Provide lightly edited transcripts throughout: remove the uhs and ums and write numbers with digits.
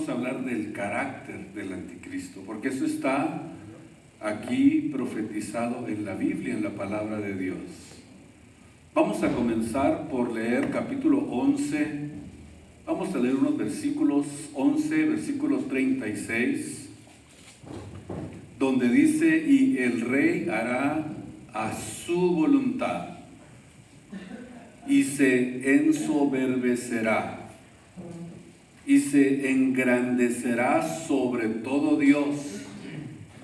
vamos a hablar del carácter del anticristo, porque eso está aquí profetizado en la Biblia, en la palabra de Dios. Vamos a comenzar por leer capítulo 11, vamos a leer unos versículos 11, versículos 36, donde dice: y el rey hará a su voluntad y se ensoberbecerá y se engrandecerá sobre todo Dios,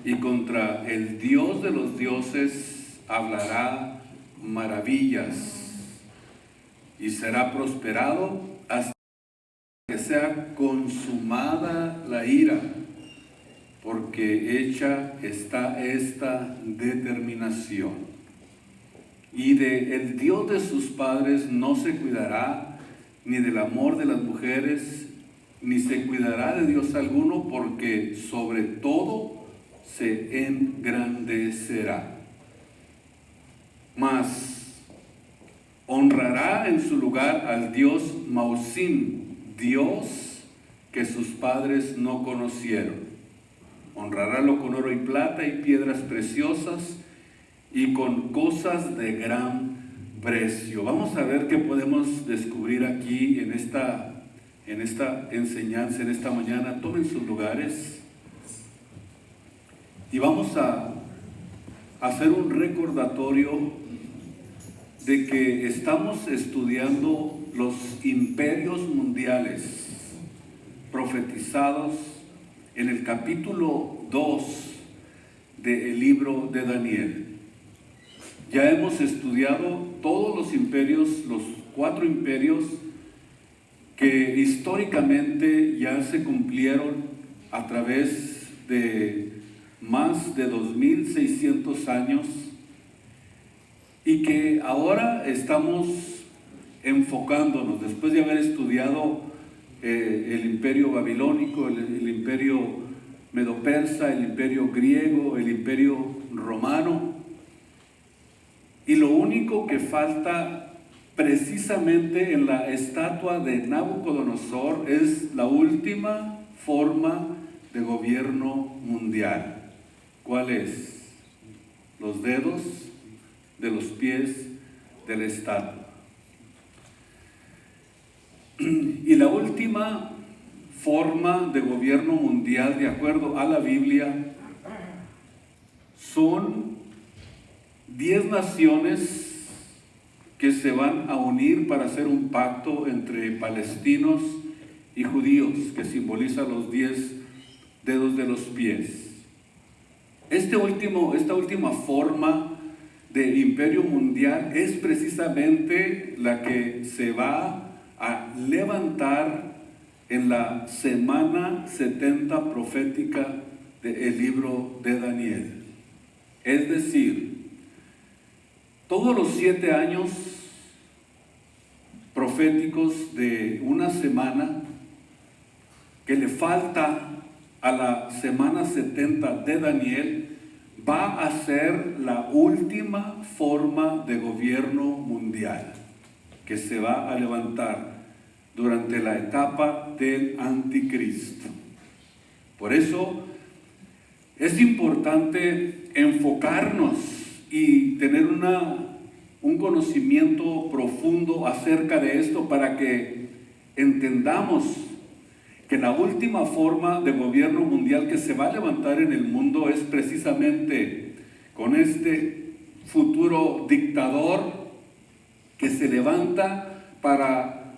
y contra el Dios de los dioses hablará maravillas, y será prosperado hasta que sea consumada la ira, porque hecha está esta determinación. Y del Dios de sus padres no se cuidará, ni del amor de las mujeres, ni se cuidará de Dios alguno, porque sobre todo se engrandecerá. Mas honrará en su lugar al Dios Mausim, Dios que sus padres no conocieron. Honrarálo con oro y plata y piedras preciosas y con cosas de gran precio. Vamos a ver qué podemos descubrir aquí en esta enseñanza, en esta mañana. Tomen sus lugares y vamos a hacer un recordatorio de que estamos estudiando los imperios mundiales profetizados en el capítulo 2 del libro de Daniel. Ya hemos estudiado todos los imperios, los 4 imperios que históricamente ya se cumplieron a través de más de 2600 años, y que ahora estamos enfocándonos, después de haber estudiado el imperio babilónico, el imperio medo-persa, el imperio griego, el imperio romano, y lo único que falta precisamente en la estatua de Nabucodonosor es la última forma de gobierno mundial. ¿Cuál es? Los dedos de los pies de la estatua. Y la última forma de gobierno mundial, de acuerdo a la Biblia, son 10 naciones que se van a unir para hacer un pacto entre palestinos y judíos, que simboliza los 10 dedos de los pies. Esta última forma de imperio mundial es precisamente la que se va a levantar en la semana 70 profética del libro de Daniel. Es decir, todos los 7 años proféticos de una semana que le falta a la semana 70 de Daniel, va a ser la última forma de gobierno mundial que se va a levantar durante la etapa del anticristo. Por eso es importante enfocarnos y tener un conocimiento profundo acerca de esto, para que entendamos que la última forma de gobierno mundial que se va a levantar en el mundo es precisamente con este futuro dictador que se levanta para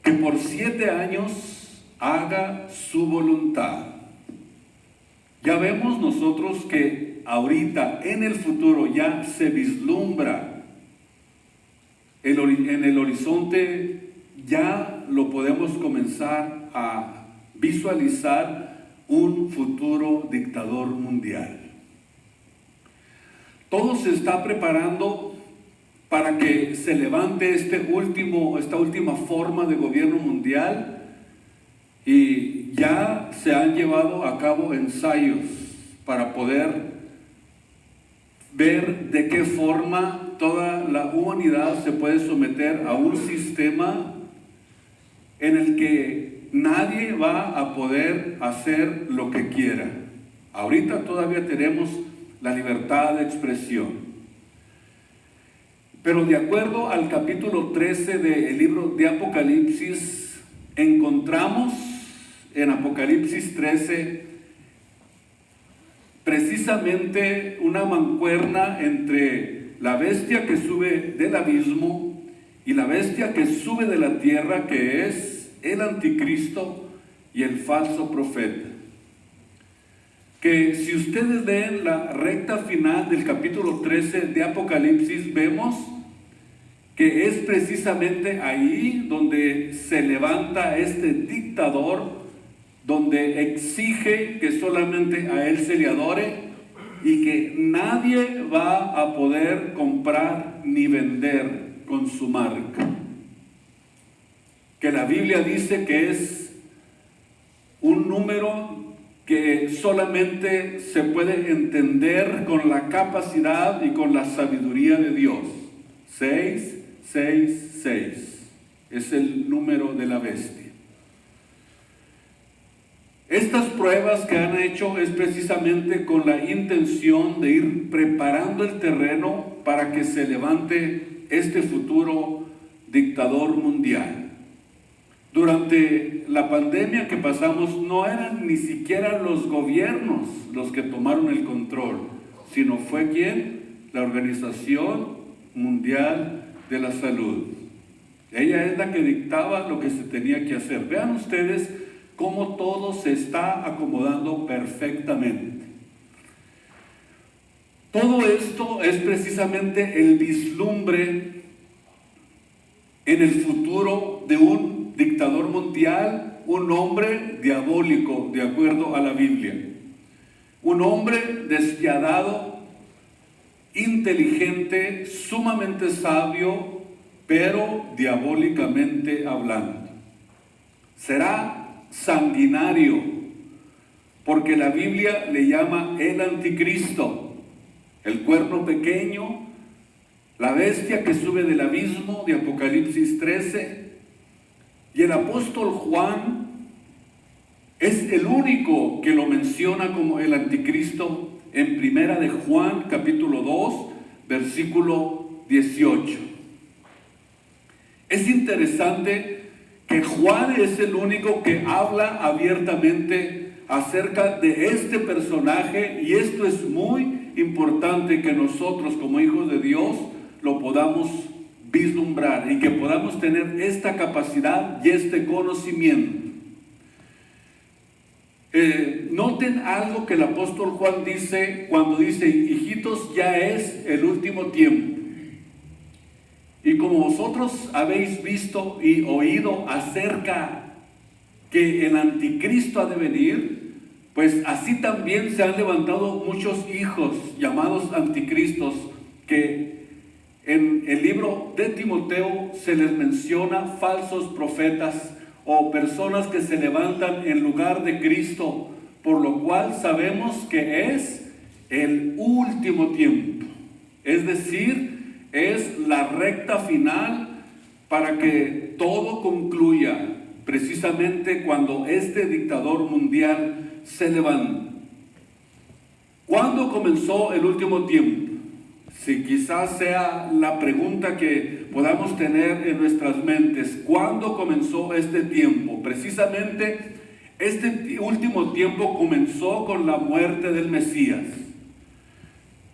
que por 7 años haga su voluntad. Ya vemos nosotros que ahorita en el futuro ya se vislumbra en el horizonte, ya lo podemos comenzar a visualizar un futuro dictador mundial. Todo se está preparando para que se levante esta última forma de gobierno mundial, y ya se han llevado a cabo ensayos para poder ver de qué forma toda la humanidad se puede someter a un sistema en el que nadie va a poder hacer lo que quiera. Ahorita todavía tenemos la libertad de expresión. Pero de acuerdo al capítulo 13 del libro de Apocalipsis, encontramos en Apocalipsis 13 precisamente una mancuerna entre la bestia que sube del abismo y la bestia que sube de la tierra, que es el anticristo y el falso profeta. Que si ustedes leen la recta final del capítulo 13 de Apocalipsis, vemos que es precisamente ahí donde se levanta este dictador, donde exige que solamente a él se le adore y que nadie va a poder comprar ni vender con su marca. Que la Biblia dice que es un número que solamente se puede entender con la capacidad y con la sabiduría de Dios. 666 es el número de la bestia. Estas pruebas que han hecho es precisamente con la intención de ir preparando el terreno para que se levante este futuro dictador mundial. Durante la pandemia que pasamos, no eran ni siquiera los gobiernos los que tomaron el control, sino fue ¿quién? La Organización Mundial de la Salud. Ella es la que dictaba lo que se tenía que hacer. Vean ustedes cómo todo se está acomodando perfectamente. Todo esto es precisamente el vislumbre en el futuro de un dictador mundial, un hombre diabólico, de acuerdo a la Biblia. Un hombre despiadado, inteligente, sumamente sabio, pero diabólicamente hablando. Será sanguinario, porque la Biblia le llama el anticristo, el cuerno pequeño, la bestia que sube del abismo de Apocalipsis 13. Y el apóstol Juan es el único que lo menciona como el anticristo en Primera de Juan, capítulo 2, versículo 18. Es interesante que Juan es el único que habla abiertamente acerca de este personaje, y esto es muy importante que nosotros como hijos de Dios lo podamos vislumbrar y que podamos tener esta capacidad y este conocimiento. Noten algo que el apóstol Juan dice cuando dice: hijitos, ya es el último tiempo. Y como vosotros habéis visto y oído acerca que el anticristo ha de venir, pues así también se han levantado muchos hijos llamados anticristos, que en el libro de Timoteo se les menciona falsos profetas o personas que se levantan en lugar de Cristo, por lo cual sabemos que es el último tiempo. Es decir, es la recta final para que todo concluya precisamente cuando este dictador mundial se levanta. ¿Cuándo comenzó el último tiempo? Si quizás sea la pregunta que podamos tener en nuestras mentes. ¿Cuándo comenzó este tiempo? Precisamente este último tiempo comenzó con la muerte del Mesías.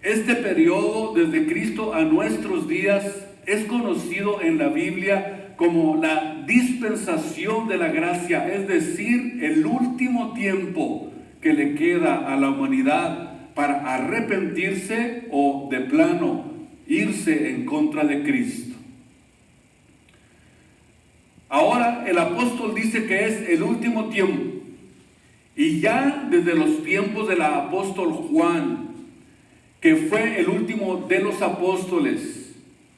Este periodo desde Cristo a nuestros días es conocido en la Biblia como la dispensación de la gracia, es decir, el último tiempo que le queda a la humanidad para arrepentirse o de plano irse en contra de Cristo. Ahora el apóstol dice que es el último tiempo, y ya desde los tiempos del apóstol Juan, que fue el último de los apóstoles,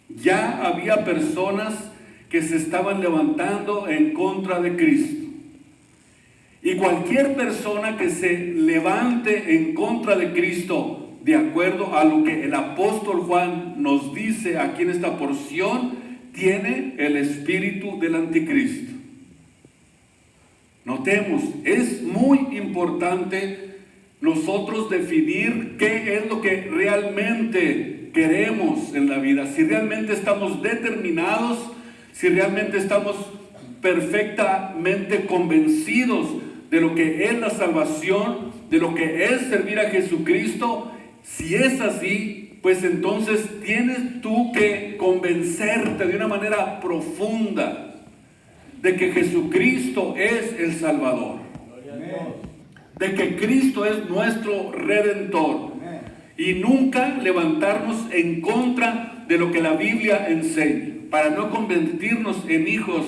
ya había personas que se estaban levantando en contra de Cristo. Y cualquier persona que se levante en contra de Cristo, de acuerdo a lo que el apóstol Juan nos dice aquí en esta porción, tiene el espíritu del anticristo. Notemos, es muy importante nosotros definir qué es lo que realmente queremos en la vida, si realmente estamos determinados, si realmente estamos perfectamente convencidos de lo que es la salvación, de lo que es servir a Jesucristo. Si es así, pues entonces tienes tú que convencerte de una manera profunda de que Jesucristo es el Salvador, de que Cristo es nuestro Redentor, y nunca levantarnos en contra de lo que la Biblia enseña, para no convertirnos en hijos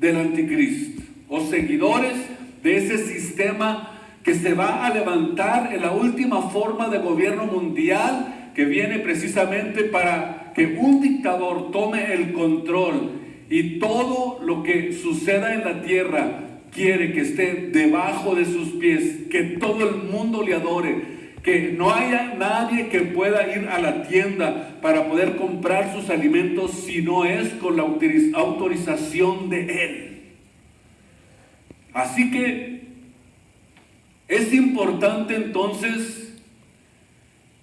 del anticristo o seguidores de ese sistema que se va a levantar en la última forma de gobierno mundial, que viene precisamente para que un dictador tome el control y todo lo que suceda en la tierra quiere que esté debajo de sus pies, que todo el mundo le adore, que no haya nadie que pueda ir a la tienda para poder comprar sus alimentos si no es con la autorización de él. Así que es importante entonces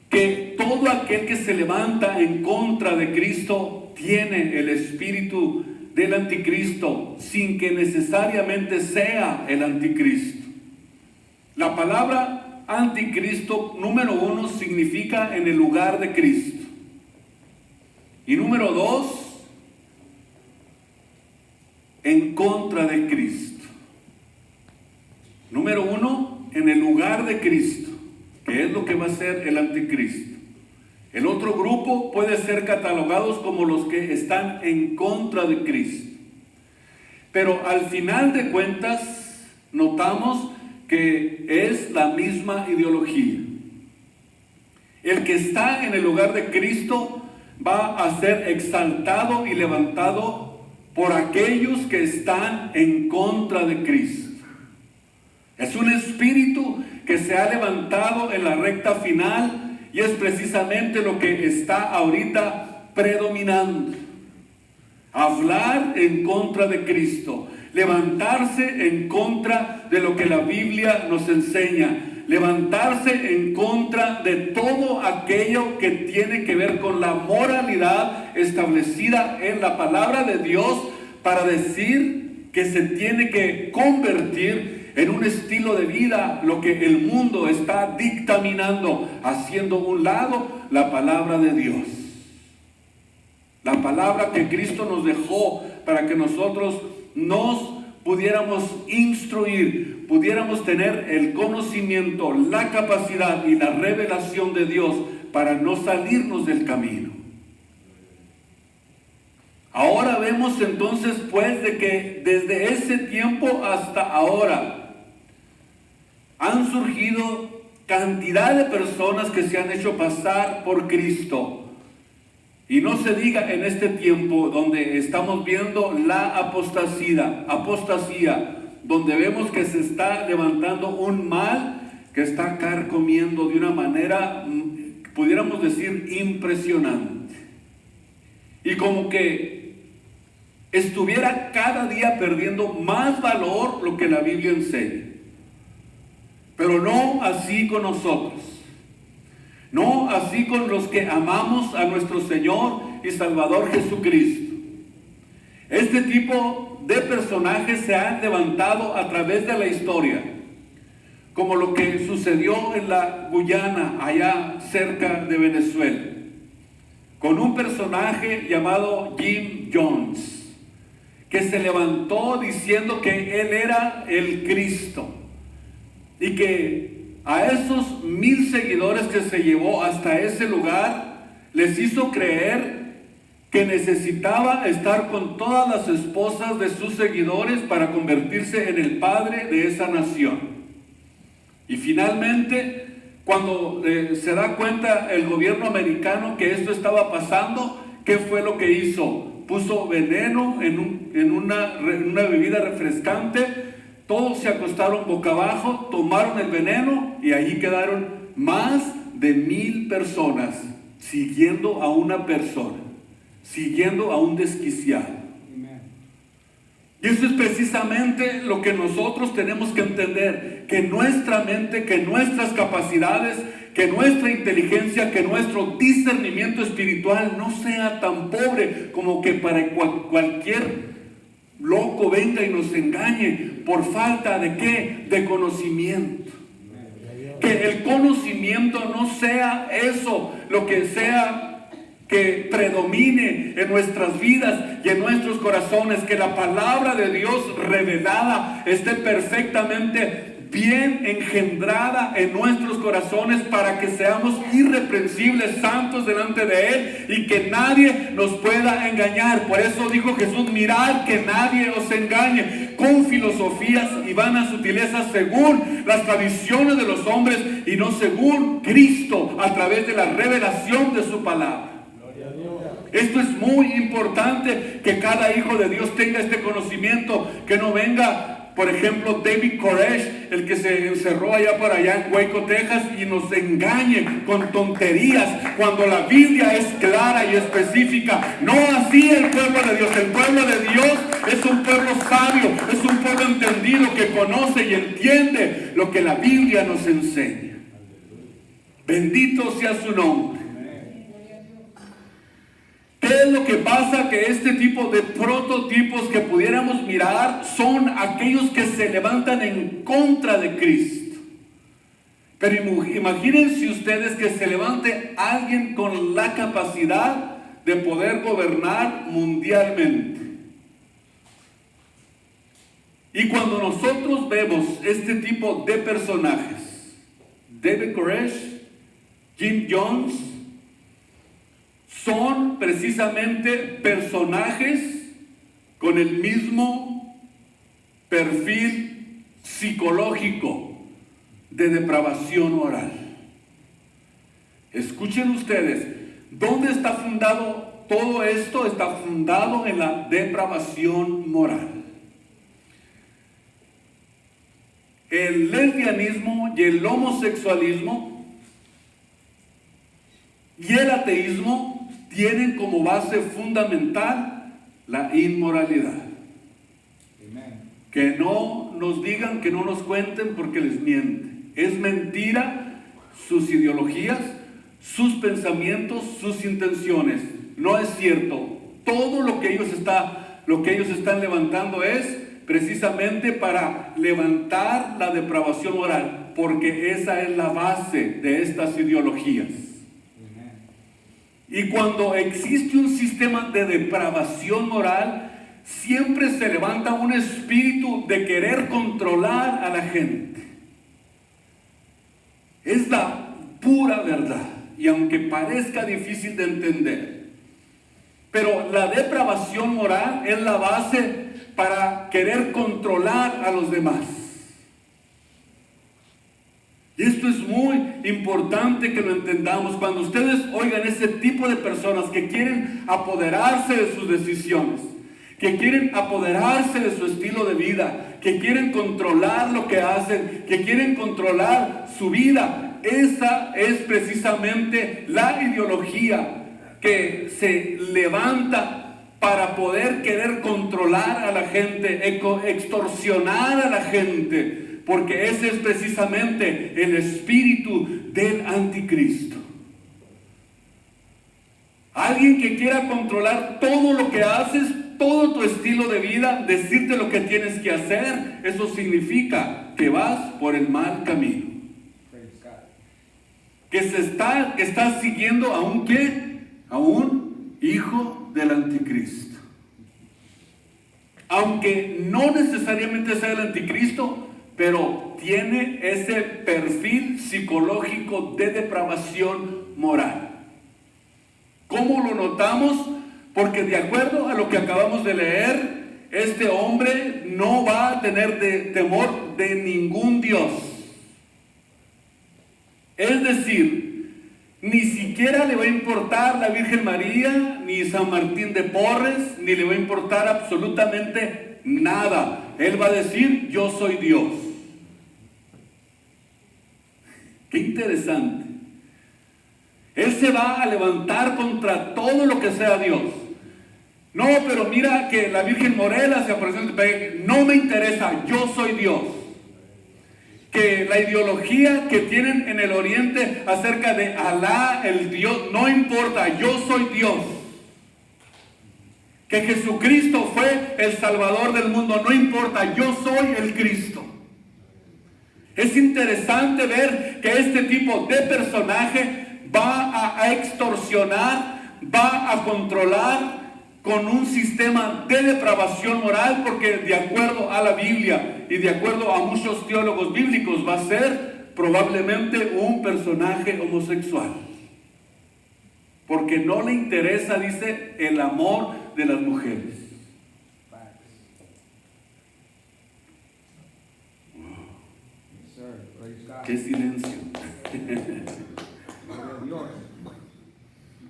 que todo aquel que se levanta en contra de Cristo tiene el espíritu del anticristo, sin que necesariamente sea el anticristo. La palabra anticristo, número 1, significa en el lugar de Cristo. Y número 2, en contra de Cristo. Número 1, en el lugar de Cristo, que es lo que va a ser el anticristo. El otro grupo puede ser catalogados como los que están en contra de Cristo. Pero al final de cuentas, notamos que es la misma ideología. El que está en el lugar de Cristo va a ser exaltado y levantado por aquellos que están en contra de Cristo. Es un espíritu que se ha levantado en la recta final, y es precisamente lo que está ahorita predominando. Hablar en contra de Cristo, levantarse en contra de lo que la Biblia nos enseña, levantarse en contra de todo aquello que tiene que ver con la moralidad establecida en la palabra de Dios, para decir que se tiene que convertir en un estilo de vida lo que el mundo está dictaminando, haciendo a un lado la palabra de Dios. La palabra que Cristo nos dejó para que nosotros nos pudiéramos instruir, pudiéramos tener el conocimiento, la capacidad y la revelación de Dios para no salirnos del camino. Ahora vemos entonces pues de que desde ese tiempo hasta ahora han surgido cantidad de personas que se han hecho pasar por Cristo. Y no se diga en este tiempo donde estamos viendo la apostasía, donde vemos que se está levantando un mal que está carcomiendo de una manera, pudiéramos decir, impresionante. Y como que estuviera cada día perdiendo más valor lo que la Biblia enseña. Pero no así con nosotros. No así con los que amamos a nuestro Señor y Salvador Jesucristo. Este tipo de personajes se han levantado a través de la historia, como lo que sucedió en la Guyana, allá cerca de Venezuela, con un personaje llamado Jim Jones, que se levantó diciendo que él era el Cristo, y que a esos 1000 seguidores que se llevó hasta ese lugar, les hizo creer que necesitaba estar con todas las esposas de sus seguidores para convertirse en el padre de esa nación. Y finalmente, cuando se da cuenta el gobierno americano que esto estaba pasando, ¿qué fue lo que hizo? Puso veneno en una bebida refrescante. Todos se acostaron boca abajo, tomaron el veneno y allí quedaron más de 1000 personas siguiendo a una persona, siguiendo a un desquiciado. Y eso es precisamente lo que nosotros tenemos que entender, que nuestra mente, que nuestras capacidades, que nuestra inteligencia, que nuestro discernimiento espiritual no sea tan pobre como que para cualquier loco venga y nos engañe por falta de ¿qué? De conocimiento. Que el conocimiento no sea eso, lo que sea que predomine en nuestras vidas y en nuestros corazones, que la palabra de Dios revelada esté perfectamente bien engendrada en nuestros corazones para que seamos irreprensibles, santos delante de Él y que nadie nos pueda engañar. Por eso dijo Jesús: mirad que nadie os engañe con filosofías y vanas sutilezas según las tradiciones de los hombres y no según Cristo a través de la revelación de su palabra. Esto es muy importante, que cada hijo de Dios tenga este conocimiento, que no venga, por ejemplo, David Koresh, el que se encerró allá en Waco, Texas, y nos engañe con tonterías, cuando la Biblia es clara y específica. No así el pueblo de Dios. El pueblo de Dios es un pueblo sabio, es un pueblo entendido, que conoce y entiende lo que la Biblia nos enseña. Bendito sea su nombre. ¿Qué es lo que pasa? Que este tipo de prototipos que pudiéramos mirar son aquellos que se levantan en contra de Cristo. Pero imagínense ustedes que se levante alguien con la capacidad de poder gobernar mundialmente. Y cuando nosotros vemos este tipo de personajes, David Koresh, Jim Jones, son precisamente personajes con el mismo perfil psicológico de depravación moral. Escuchen ustedes, ¿dónde está fundado todo esto? Está fundado en la depravación moral. El lesbianismo y el homosexualismo y el ateísmo tienen como base fundamental la inmoralidad. Amen. Que no nos digan, que no nos cuenten, porque les mienten. Es mentira sus ideologías, sus pensamientos, sus intenciones. No es cierto. Todo lo que ellos están levantando es precisamente para levantar la depravación moral, porque esa es la base de estas ideologías. Y cuando existe un sistema de depravación moral, siempre se levanta un espíritu de querer controlar a la gente. Es la pura verdad, y aunque parezca difícil de entender, pero la depravación moral es la base para querer controlar a los demás. Y esto es muy importante que lo entendamos. Cuando ustedes oigan ese tipo de personas que quieren apoderarse de sus decisiones, que quieren apoderarse de su estilo de vida, que quieren controlar lo que hacen, que quieren controlar su vida, esa es precisamente la ideología que se levanta para poder querer controlar a la gente, extorsionar a la gente. Porque ese es precisamente el espíritu del anticristo. Alguien que quiera controlar todo lo que haces, todo tu estilo de vida, decirte lo que tienes que hacer, eso significa que vas por el mal camino. Que estás siguiendo a un ¿qué? A un hijo del anticristo. Aunque no necesariamente sea el anticristo, pero tiene ese perfil psicológico de depravación moral. ¿Cómo lo notamos? Porque de acuerdo a lo que acabamos de leer, este hombre no va a tener temor de ningún Dios. Es decir, ni siquiera le va a importar la Virgen María, ni San Martín de Porres, ni le va a importar absolutamente nada. Él va a decir: yo soy Dios. Qué interesante. Él se va a levantar contra todo lo que sea Dios. No, pero mira que la Virgen Morela se apareció en Tepeyac. No me interesa, yo soy Dios. Que la ideología que tienen en el oriente acerca de Alá, el Dios, no importa, yo soy Dios. Que Jesucristo fue el Salvador del mundo, no importa, yo soy el Cristo. Es interesante ver que este tipo de personaje va a extorsionar, va a controlar con un sistema de depravación moral, porque de acuerdo a la Biblia y de acuerdo a muchos teólogos bíblicos va a ser probablemente un personaje homosexual, porque no le interesa, dice, el amor de las mujeres. ¡Qué silencio!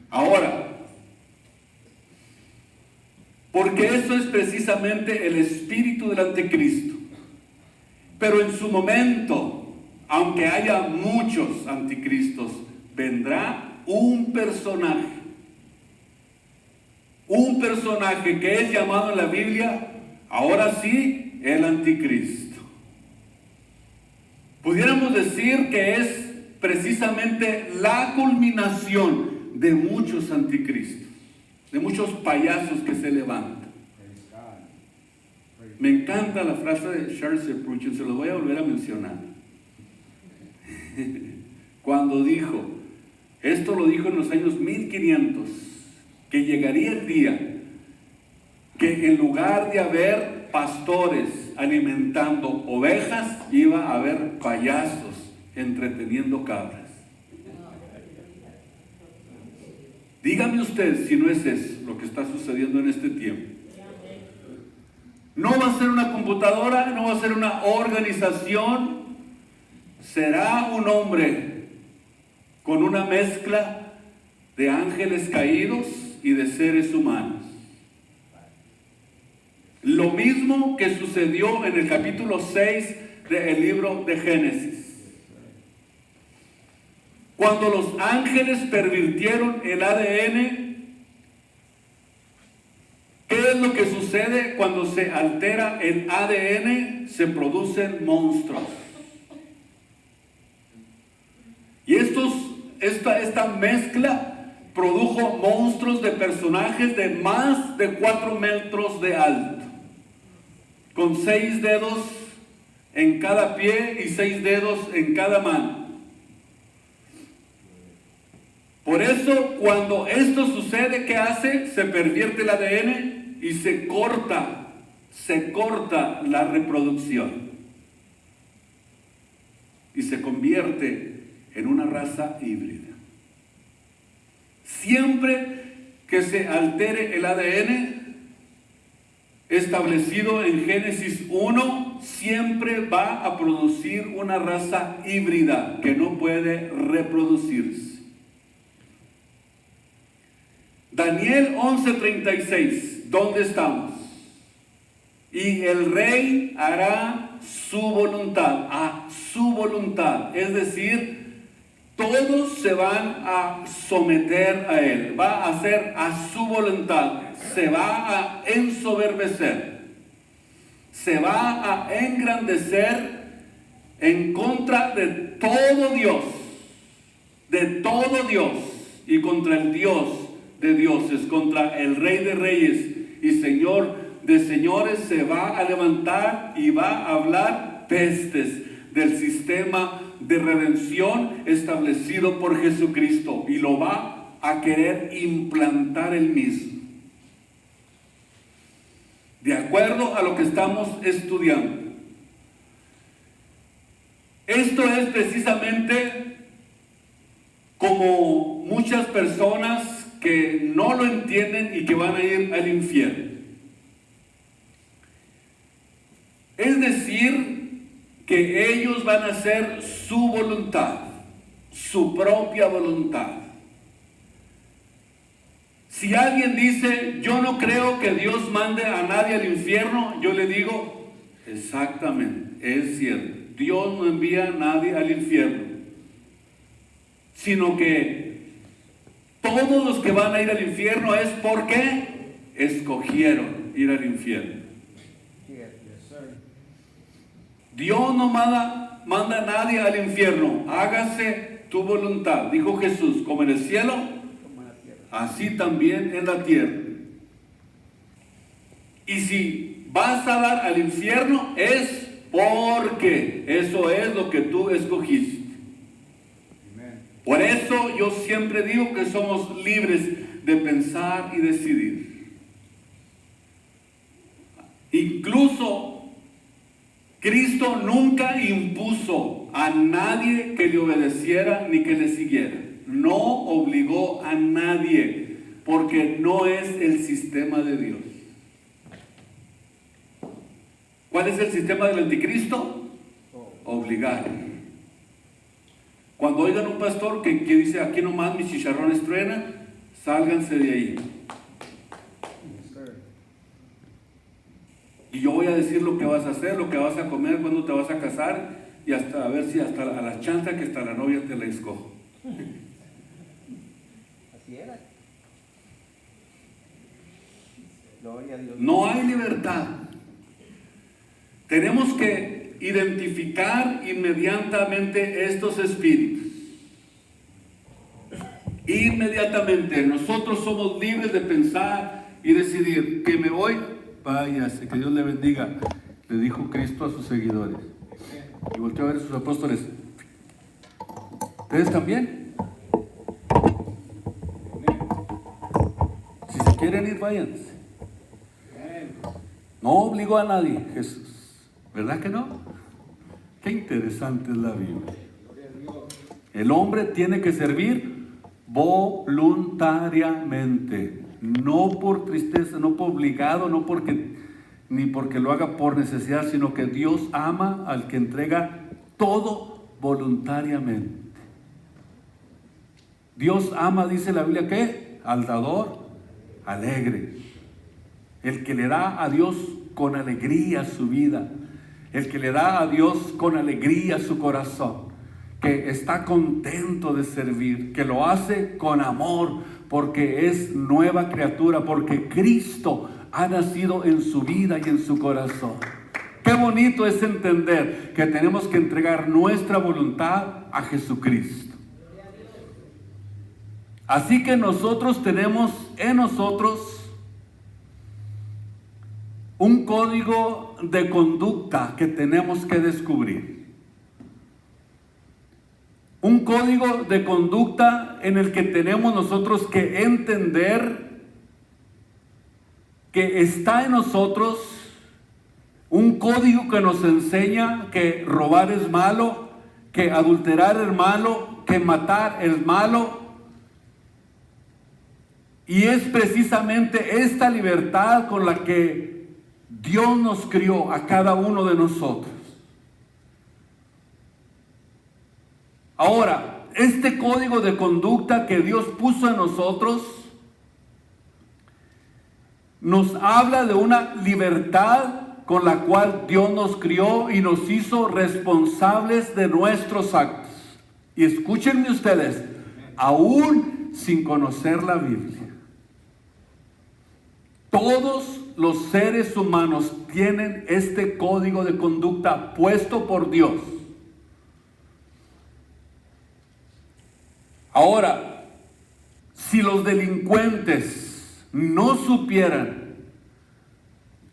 Ahora, porque eso es precisamente el espíritu del anticristo. Pero en su momento, aunque haya muchos anticristos, vendrá un personaje que es llamado en la Biblia, ahora sí, el anticristo. Pudiéramos decir que es precisamente la culminación de muchos anticristos, de muchos payasos que se levantan. Me encanta la frase de Charles Spurgeon, se lo voy a volver a mencionar. Cuando dijo, esto lo dijo en los años 1500, que llegaría el día que en lugar de haber pastores alimentando ovejas, iba a haber payasos entreteniendo cabras. Dígame usted si no es eso lo que está sucediendo en este tiempo. No va a ser una computadora, no va a ser una organización, será un hombre con una mezcla de ángeles caídos y de seres humanos. Lo mismo que sucedió en el capítulo 6 del libro de Génesis. Cuando los ángeles pervirtieron el ADN, ¿qué es lo que sucede cuando se altera el ADN? Se producen monstruos. Y esta mezcla produjo monstruos de personajes de más de 4 metros de alto, con 6 dedos en cada pie y 6 dedos en cada mano. Por eso, cuando esto sucede, ¿qué hace? Se pervierte el ADN y se corta la reproducción. Y se convierte en una raza híbrida. Siempre que se altere el ADN, establecido en Génesis 1, siempre va a producir una raza híbrida que no puede reproducirse. Daniel 11:36, ¿dónde estamos? Y el rey hará su voluntad, es decir, todos se van a someter a él, va a hacer a su voluntad, se va a ensoberbecer, se va a engrandecer en contra de todo Dios y contra el Dios de dioses, contra el Rey de reyes y Señor de señores. Se va a levantar y va a hablar pestes del sistema de redención establecido por Jesucristo, y lo va a querer implantar él mismo, de acuerdo a lo que estamos estudiando. Esto es precisamente como muchas personas que no lo entienden y que van a ir al infierno. Es decir, que ellos van a hacer su voluntad, su propia voluntad. Si alguien dice, yo no creo que Dios mande a nadie al infierno, yo le digo, exactamente, es cierto, Dios no envía a nadie al infierno, sino que todos los que van a ir al infierno es porque escogieron ir al infierno. Dios no manda a nadie al infierno. Hágase tu voluntad, dijo Jesús, como en el cielo, así también en la tierra. Y si vas a dar al infierno es porque eso es lo que tú escogiste. Por eso yo siempre digo que somos libres de pensar y decidir. Incluso Cristo nunca impuso a nadie que le obedeciera ni que le siguiera. No obligó a nadie, porque no es el sistema de Dios. ¿Cuál es el sistema del anticristo? Obligar. Cuando oigan un pastor que dice, aquí nomás mis chicharrones truenan, sálganse de ahí. Y yo voy a decir lo que vas a hacer, lo que vas a comer, cuándo te vas a casar, y hasta a ver si hasta a la chanta que hasta la novia te la escojo. Así era. Gloria a Dios. No hay libertad. Tenemos que identificar inmediatamente estos espíritus. Inmediatamente. Nosotros somos libres de pensar y decidir que me voy. Váyase, que Dios le bendiga, le dijo Cristo a sus seguidores. Y volteó a ver a sus apóstoles. ¿Ustedes también? Si se quieren ir, váyanse. No obligó a nadie Jesús. ¿Verdad que no? Qué interesante es la Biblia. El hombre tiene que servir voluntariamente. No por tristeza, no por obligado, ni porque lo haga por necesidad, sino que Dios ama al que entrega todo voluntariamente. Dios ama, dice la Biblia, ¿qué? Al dador alegre. El que le da a Dios con alegría su vida. El que le da a Dios con alegría su corazón. Que está contento de servir. Que lo hace con amor. Porque es nueva criatura. Porque Cristo ha nacido en su vida y en su corazón. Qué bonito es entender que tenemos que entregar nuestra voluntad a Jesucristo. Así que nosotros tenemos en nosotros un código de conducta que tenemos que descubrir. Un código de conducta en el que tenemos nosotros que entender que está en nosotros un código que nos enseña que robar es malo, que adulterar es malo, que matar es malo. Y es precisamente esta libertad con la que Dios nos crió a cada uno de nosotros. Ahora, este código de conducta que Dios puso en nosotros nos habla de una libertad con la cual Dios nos crió y nos hizo responsables de nuestros actos. Y escúchenme ustedes, aún sin conocer la Biblia. Todos los seres humanos tienen este código de conducta puesto por Dios. Ahora, si los delincuentes no supieran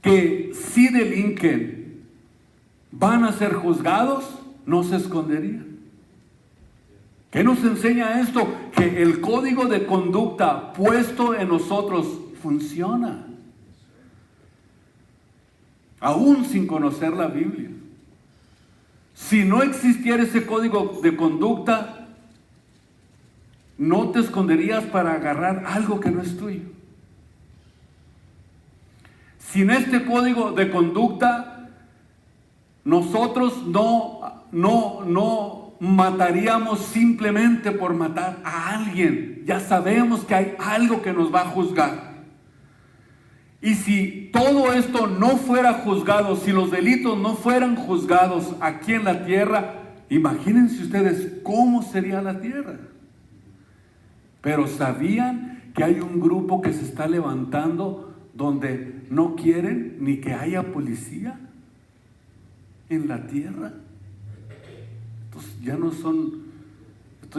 que si delinquen van a ser juzgados, no se esconderían. ¿Qué nos enseña esto? Que el código de conducta puesto en nosotros funciona. Aún sin conocer la Biblia. Si no existiera ese código de conducta, no te esconderías para agarrar algo que no es tuyo. Sin este código de conducta, nosotros no mataríamos simplemente por matar a alguien. Ya sabemos que hay algo que nos va a juzgar. Y si todo esto no fuera juzgado, si los delitos no fueran juzgados aquí en la tierra, imagínense ustedes cómo sería la tierra. Pero ¿sabían que hay un grupo que se está levantando donde no quieren ni que haya policía en la tierra. Estos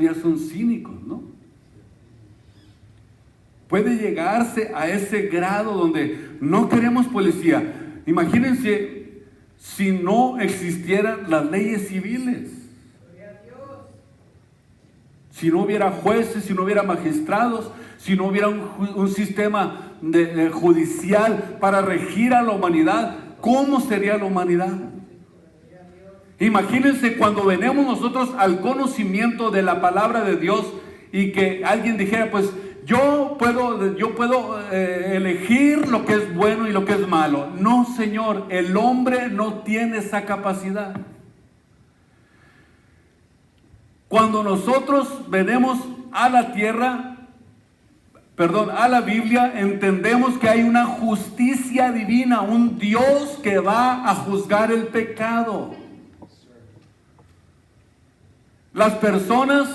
ya son cínicos, ¿no? Puede llegarse a ese grado donde no queremos policía. Imagínense si no existieran las leyes civiles. Si no hubiera jueces, si no hubiera magistrados, si no hubiera un sistema judicial para regir a la humanidad, ¿cómo sería la humanidad? Imagínense cuando venimos nosotros al conocimiento de la palabra de Dios y que alguien dijera, pues yo puedo elegir lo que es bueno y lo que es malo. No, Señor, el hombre no tiene esa capacidad. Cuando nosotros venimos a la Biblia, entendemos que hay una justicia divina, un Dios que va a juzgar el pecado. Las personas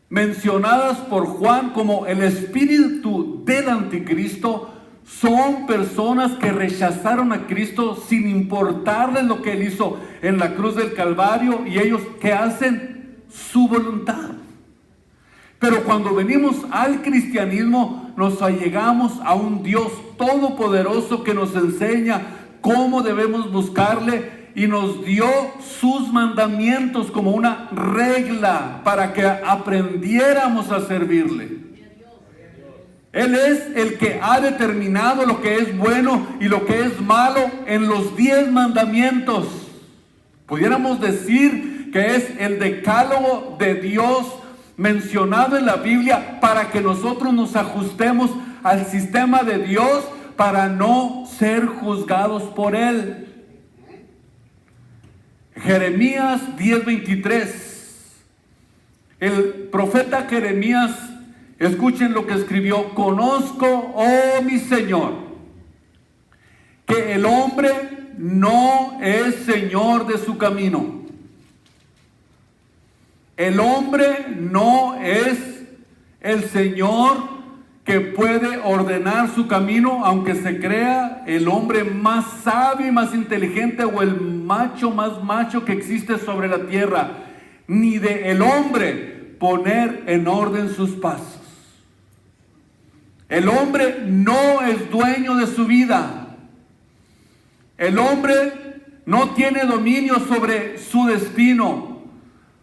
mencionadas por Juan como el espíritu del anticristo son personas que rechazaron a Cristo sin importarles lo que Él hizo en la cruz del Calvario, y ellos que hacen su voluntad. Pero cuando venimos al cristianismo, nos allegamos a un Dios todopoderoso que nos enseña cómo debemos buscarle, y nos dio sus mandamientos como una regla para que aprendiéramos a servirle. Él es el que ha determinado lo que es bueno y lo que es malo en los 10 mandamientos. Pudiéramos decir que es el decálogo de Dios mencionado en la Biblia para que nosotros nos ajustemos al sistema de Dios para no ser juzgados por Él. Jeremías 10:23. El profeta Jeremías, escuchen lo que escribió: conozco, oh mi Señor, que el hombre no es señor de su camino. El hombre no es el Señor que puede ordenar su camino, aunque se crea el hombre más sabio y más inteligente, o el macho más macho que existe sobre la tierra, ni de el hombre poner en orden sus pasos. El hombre no es dueño de su vida. El hombre no tiene dominio sobre su destino.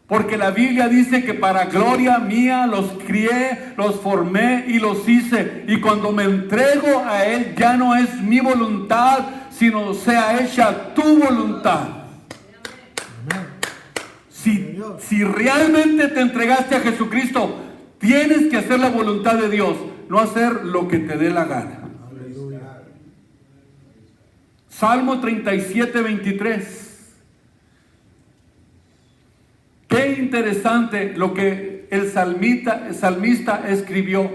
Porque la Biblia dice que para gloria mía los crié, los formé y los hice. Y cuando me entrego a Él, ya no es mi voluntad, sino sea hecha tu voluntad. Si realmente te entregaste a Jesucristo, tienes que hacer la voluntad de Dios, no hacer lo que te dé la gana. Salmo 37:23. Qué interesante lo que el salmista escribió.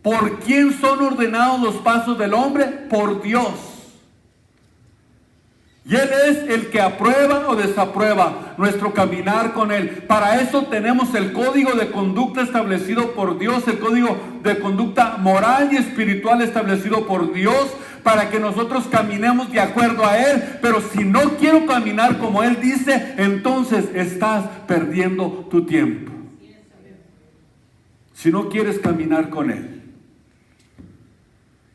¿Por quién son ordenados los pasos del hombre? Por Dios. Y Él es el que aprueba o desaprueba nuestro caminar con Él. Para eso tenemos el código de conducta establecido por Dios, el código de conducta moral y espiritual establecido por Dios, para que nosotros caminemos de acuerdo a Él. Pero si no quiero caminar como Él dice, entonces estás perdiendo tu tiempo. Si no quieres caminar con Él.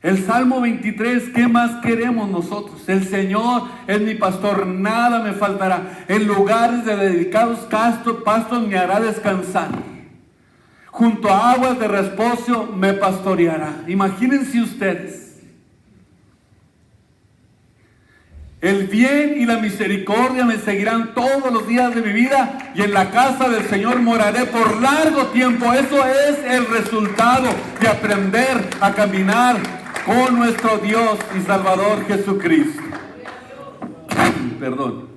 El Salmo 23, ¿qué más queremos nosotros? El Señor es mi pastor, nada me faltará. En lugares de dedicados pastos me hará descansar. Junto a aguas de reposo me pastoreará. Imagínense ustedes. El bien y la misericordia me seguirán todos los días de mi vida, y en la casa del Señor moraré por largo tiempo. Eso es el resultado de aprender a caminar con nuestro Dios y Salvador Jesucristo. Perdón.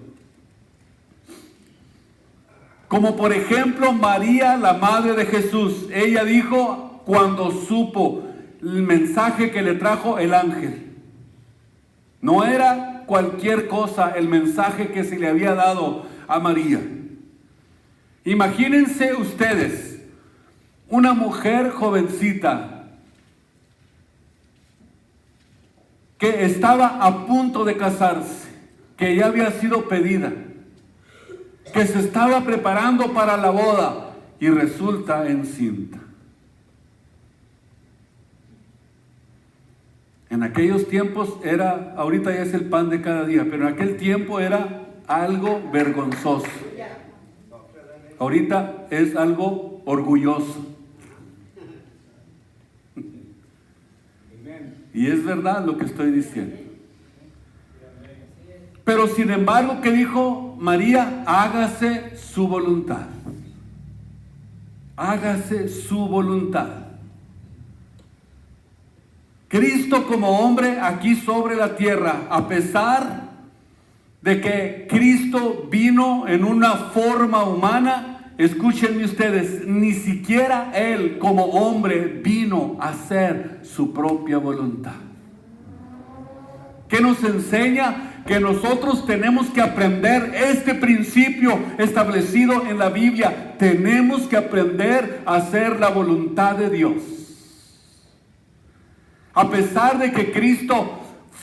Como por ejemplo María, la madre de Jesús. Ella dijo cuando supo el mensaje que le trajo el ángel. No era cualquier cosa el mensaje que se le había dado a María. Imagínense ustedes una mujer jovencita que estaba a punto de casarse, que ya había sido pedida, que se estaba preparando para la boda y resulta encinta. En aquellos tiempos era, ahorita ya es el pan de cada día, pero en aquel tiempo era algo vergonzoso. Ahorita es algo orgulloso. Y es verdad lo que estoy diciendo. Pero sin embargo, ¿qué dijo María? Hágase su voluntad. Hágase su voluntad. Cristo como hombre aquí sobre la tierra, a pesar de que Cristo vino en una forma humana, escúchenme ustedes, ni siquiera Él como hombre vino a hacer su propia voluntad. ¿Qué nos enseña? Que nosotros tenemos que aprender este principio establecido en la Biblia. Tenemos que aprender a hacer la voluntad de Dios. A pesar de que Cristo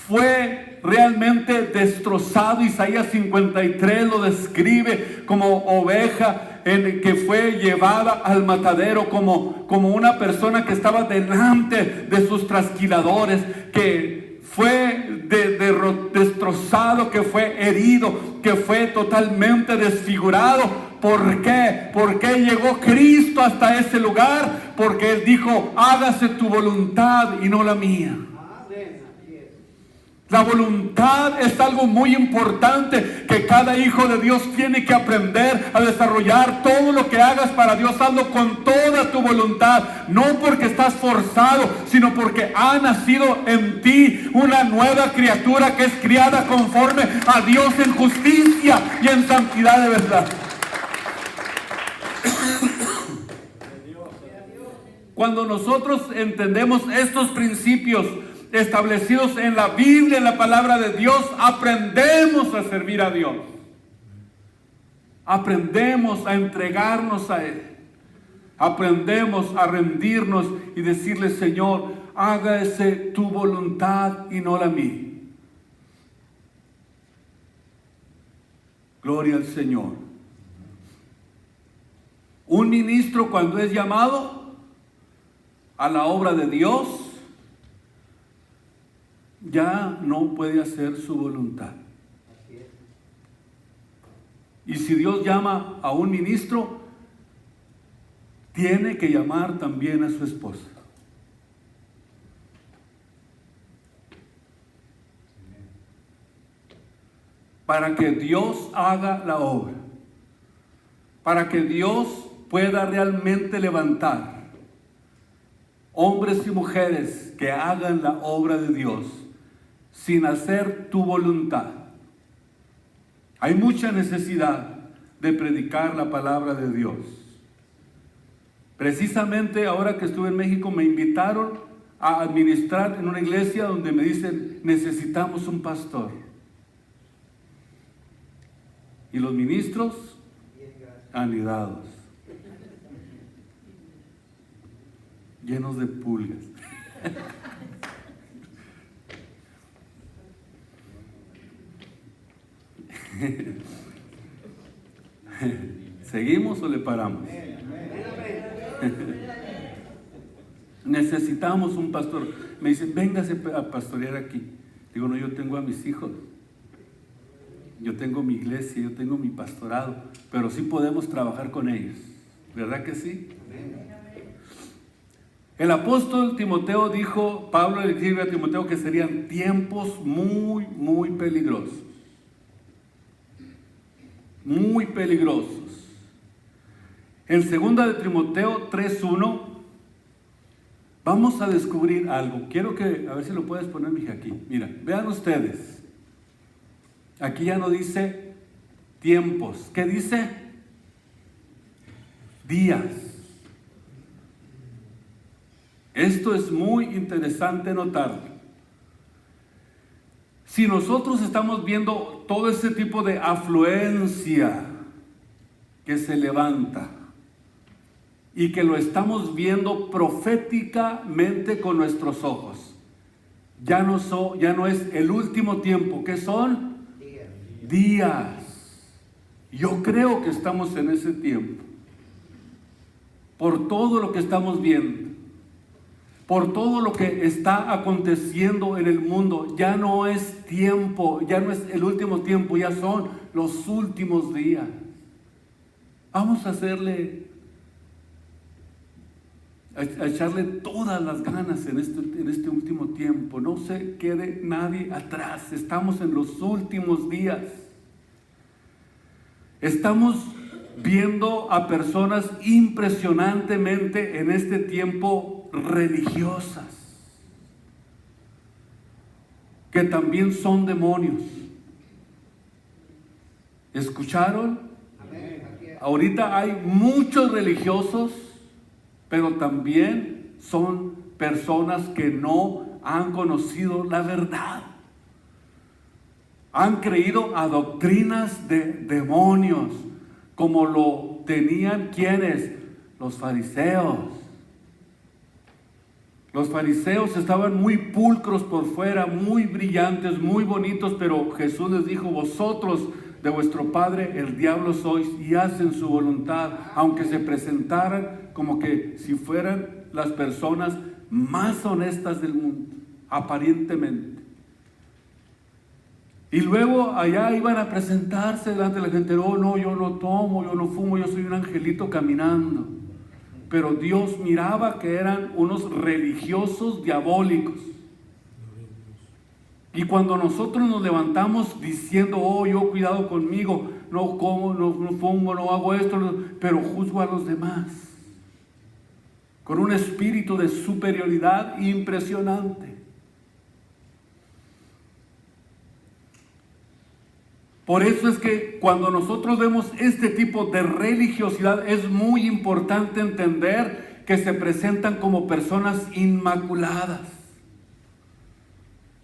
fue realmente destrozado, Isaías 53 lo describe como oveja que fue llevada al matadero, como una persona que estaba delante de sus trasquiladores, que fue destrozado, que fue herido, que fue totalmente desfigurado. ¿Por qué? ¿Por qué llegó Cristo hasta ese lugar? Porque Él dijo, hágase tu voluntad y no la mía. La voluntad es algo muy importante que cada hijo de Dios tiene que aprender a desarrollar. Todo lo que hagas para Dios, hazlo con toda tu voluntad. No porque estás forzado, sino porque ha nacido en ti una nueva criatura que es criada conforme a Dios en justicia y en santidad de verdad. Cuando nosotros entendemos estos principios establecidos en la Biblia, en la palabra de Dios, aprendemos a servir a Dios. Aprendemos a entregarnos a Él. Aprendemos a rendirnos y decirle, Señor, hágase tu voluntad y no la mía. Gloria al Señor. Un ministro, cuando es llamado a la obra de Dios, ya no puede hacer su voluntad. Y si Dios llama a un ministro, tiene que llamar también a su esposa. Para que Dios haga la obra. Para que Dios pueda realmente levantar hombres y mujeres que hagan la obra de Dios sin hacer tu voluntad. Hay mucha necesidad de predicar la palabra de Dios. Precisamente ahora que estuve en México me invitaron a administrar en una iglesia donde me dicen, necesitamos un pastor. Y los ministros anidados, llenos de pulgas. ¿Seguimos o le paramos? Necesitamos un pastor. Me dicen, véngase a pastorear aquí. Digo, no, yo tengo a mis hijos. Yo tengo mi iglesia, yo tengo mi pastorado, pero sí podemos trabajar con ellos. ¿Verdad que sí? El apóstol Timoteo dijo, Pablo le escribe a Timoteo que serían tiempos muy, muy peligrosos. Muy peligrosos. En 2 de Timoteo 3:1 vamos a descubrir algo. Quiero que, a ver si lo puedes poner, mija, aquí. Mira, vean ustedes. Aquí ya no dice tiempos. ¿Qué dice? Días. Esto es muy interesante notarlo. Si nosotros estamos viendo todo ese tipo de afluencia que se levanta, y que lo estamos viendo proféticamente con nuestros ojos. Ya no es el último tiempo, ¿qué son? Días. Yo creo que estamos en ese tiempo. Por todo lo que estamos viendo, por todo lo que está aconteciendo en el mundo, ya no es tiempo, ya no es el último tiempo, ya son los últimos días. Vamos a echarle todas las ganas en este último tiempo. No se quede nadie atrás. Estamos en los últimos días. Estamos viendo a personas impresionantemente en este tiempo religiosas, que también son demonios. ¿Escucharon? Ahorita hay muchos religiosos, pero también son personas que no han conocido la verdad. Han creído a doctrinas de demonios, como lo tenían ¿quiénes? Los fariseos. Los fariseos estaban muy pulcros por fuera, muy brillantes, muy bonitos, pero Jesús les dijo: vosotros de vuestro padre el diablo sois y hacen su voluntad, aunque se presentaran como que si fueran las personas más honestas del mundo, aparentemente. Y luego allá iban a presentarse delante de la gente: oh no, yo no tomo, yo no fumo, yo soy un angelito caminando. Pero Dios miraba que eran unos religiosos diabólicos. Y cuando nosotros nos levantamos diciendo: oh, yo cuidado conmigo, no como, no fumo, no hago esto, pero juzgo a los demás, con un espíritu de superioridad impresionante. Por eso es que cuando nosotros vemos este tipo de religiosidad, es muy importante entender que se presentan como personas inmaculadas.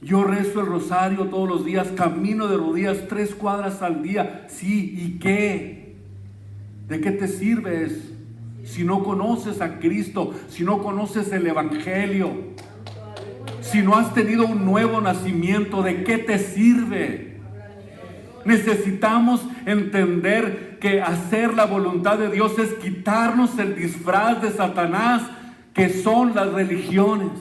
Yo rezo el rosario todos los días, camino de rodillas 3 cuadras al día. Sí, ¿y qué? ¿De qué te sirve eso? Si no conoces a Cristo, si no conoces el Evangelio, si no has tenido un nuevo nacimiento, ¿de qué te sirve? Necesitamos entender que hacer la voluntad de Dios es quitarnos el disfraz de Satanás, que son las religiones.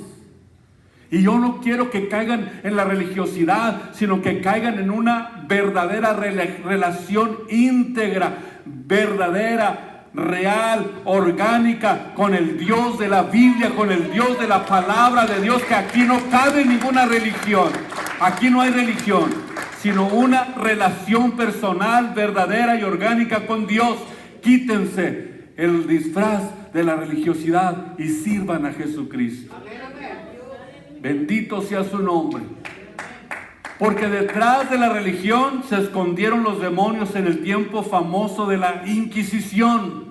Y yo no quiero que caigan en la religiosidad, sino que caigan en una verdadera relación íntegra, verdadera, real, orgánica, con el Dios de la Biblia, con el Dios de la palabra de Dios, que aquí no cabe ninguna religión. Aquí no hay religión, sino una relación personal, verdadera y orgánica con Dios. Quítense el disfraz de la religiosidad y sirvan a Jesucristo. Bendito sea su nombre. Porque detrás de la religión se escondieron los demonios en el tiempo famoso de la Inquisición.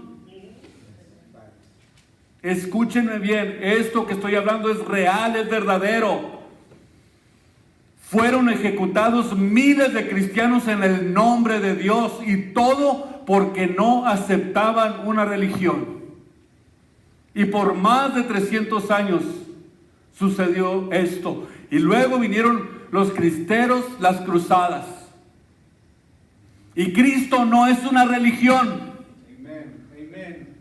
Escúchenme bien, esto que estoy hablando es real, es verdadero. Fueron ejecutados miles de cristianos en el nombre de Dios, y todo porque no aceptaban una religión. Y por más de 300 años sucedió esto. Y luego vinieron los cristeros, las cruzadas. Y Cristo no es una religión.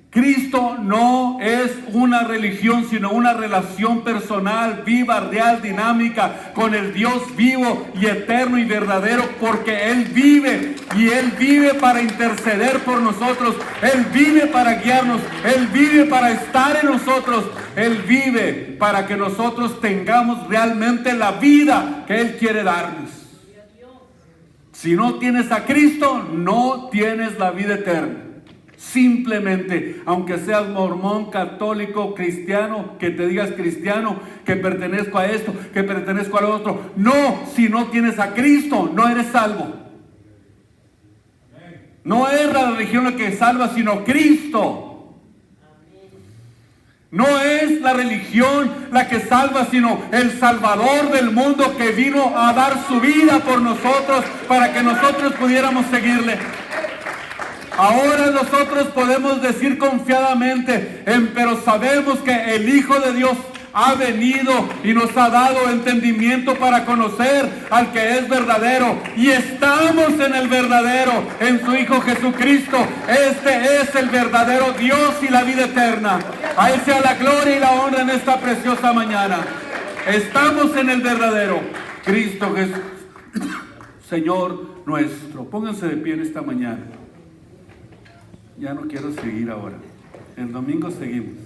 Cristo no es una religión, sino una relación personal, viva, real, dinámica, con el Dios vivo y eterno y verdadero, porque Él vive, y Él vive para interceder por nosotros. Él vive para guiarnos, Él vive para estar en nosotros, Él vive para que nosotros tengamos realmente la vida que Él quiere darnos. Si no tienes a Cristo, no tienes la vida eterna. Simplemente, aunque seas mormón, católico, cristiano, que te digas cristiano, que pertenezco a esto, que pertenezco al otro. No, si no tienes a Cristo, no eres salvo. No es la religión la que salva, sino Cristo. No es la religión la que salva, sino el Salvador del mundo, que vino a dar su vida por nosotros para que nosotros pudiéramos seguirle. Ahora nosotros podemos decir confiadamente, pero sabemos que el Hijo de Dios ha venido y nos ha dado entendimiento para conocer al que es verdadero, y estamos en el verdadero, en su Hijo Jesucristo. Este es el verdadero Dios y la vida eterna. A Él sea la gloria y la honra en esta preciosa mañana. Estamos en el verdadero Cristo Jesús, Señor nuestro. Pónganse de pie en esta mañana. Ya no quiero seguir ahora. El domingo seguimos.